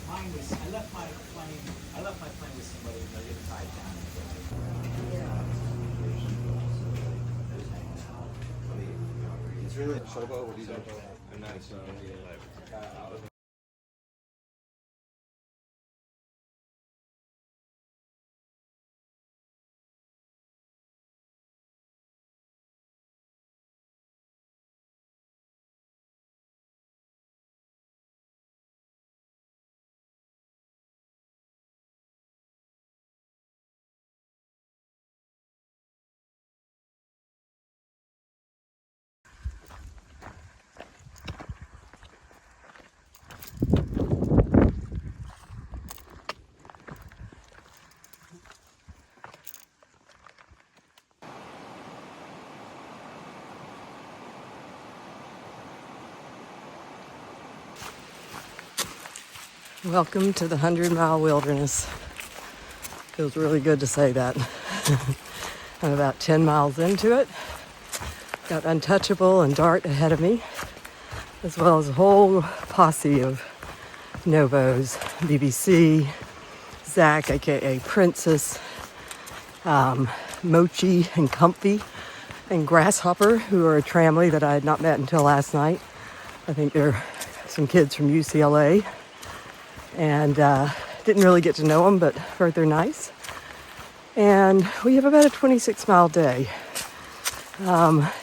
Mine was, I left my plane with somebody and I didn't tie it down. It's really Sobo. What do you do? I'm not a Sobo. Welcome to the 100-mile wilderness. Feels really good to say that. I'm about 10 miles into it. Got Untouchable and Dart ahead of me, as well as a whole posse of Novos, BBC, Zach, aka Princess, Mochi and Comfy, and Grasshopper, who are a tramley that I had not met until last night. I think they're some kids from UCLA. And didn't really get to know them, but heard they're nice. And we have about a 26-mile day.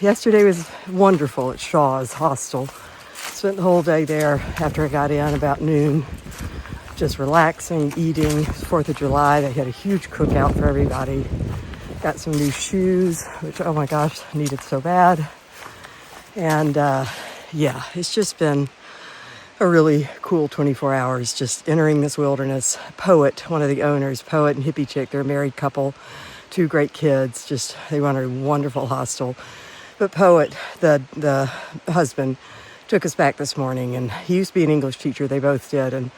Yesterday was wonderful at Shaw's Hostel. Spent the whole day there after I got in about noon, just relaxing, eating. It was 4th of July. They had a huge cookout for everybody. Got some new shoes, which, oh my gosh, I needed so bad. And yeah, it's just been a really cool 24 hours just entering this wilderness. Poet, one of the owners, Poet and Hippie Chick, they're a married couple, 2 great kids. Just they run a wonderful hostel. But Poet, the husband, took us back this morning, and he used to be an English teacher. They both did, and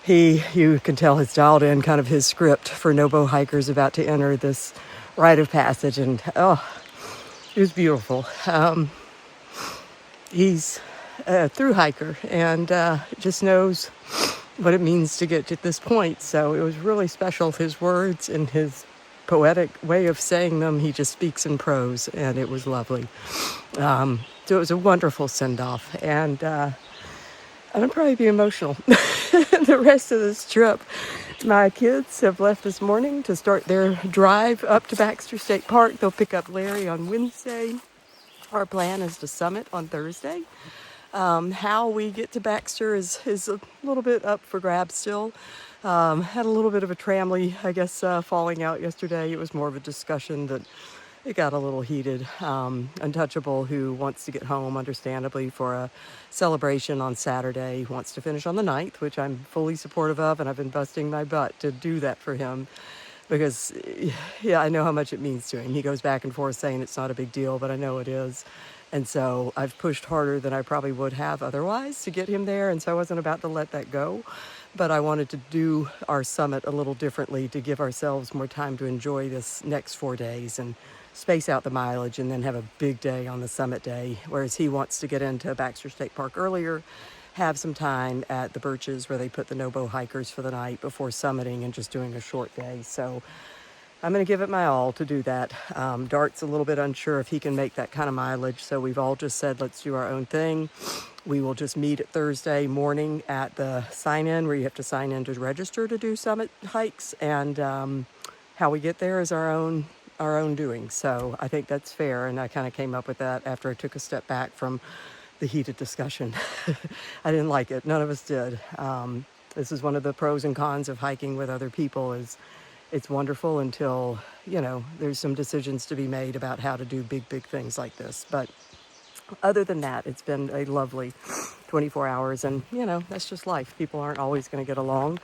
you can tell, has dialed in kind of his script for Nobo hikers about to enter this rite of passage, and oh, it was beautiful. He's a through hiker and just knows what it means to get to this point. So it was really special. His words and his poetic way of saying them, he just speaks in prose, and it was lovely. So it was a wonderful send-off, and I'm gonna probably be emotional the rest of this trip. My kids have left this morning to start their drive up to Baxter State Park. They'll pick up Larry on Wednesday. Our plan is to summit on Thursday. How we get to Baxter is a little bit up for grabs still. Had a little bit of a tramley, I guess, falling out yesterday. It was more of a discussion that it got a little heated. Untouchable, who wants to get home, understandably, for a celebration on Saturday, wants to finish on the 9th, which I'm fully supportive of, and I've been busting my butt to do that for him. Because, yeah, I know how much it means to him. He goes back and forth saying it's not a big deal, but I know it is. And so I've pushed harder than I probably would have otherwise to get him there. And so I wasn't about to let that go. But I wanted to do our summit a little differently to give ourselves more time to enjoy this next 4 days and space out the mileage and then have a big day on the summit day. Whereas he wants to get into Baxter State Park earlier, have some time at the Birches where they put the Nobo hikers for the night before summiting and just doing a short day. So I'm going to give it my all to do that. Dart's a little bit unsure if he can make that kind of mileage, so we've all just said, let's do our own thing. We will just meet at Thursday morning at the sign-in, where you have to sign in to register to do summit hikes, and how we get there is our own doing. So I think that's fair, and I kind of came up with that after I took a step back from the heated discussion. I didn't like it. None of us did. This is one of the pros and cons of hiking with other people is it's wonderful until, there's some decisions to be made about how to do big things like this. But other than that, it's been a lovely 24 hours. And, that's just life. People aren't always going to get along.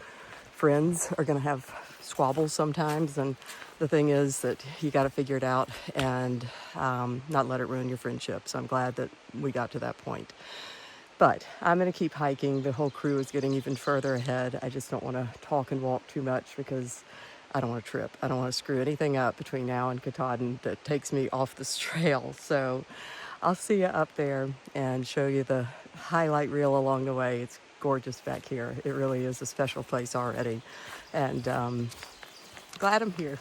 Friends are going to have squabbles sometimes. And the thing is that you got to figure it out and not let it ruin your friendship. So I'm glad that we got to that point. But I'm going to keep hiking. The whole crew is getting even further ahead. I just don't want to talk and walk too much because I don't want to trip. I don't want to screw anything up between now and Katahdin that takes me off this trail. So I'll see you up there and show you the highlight reel along the way. It's gorgeous back here. It really is a special place already. And glad I'm here.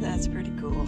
That's pretty cool.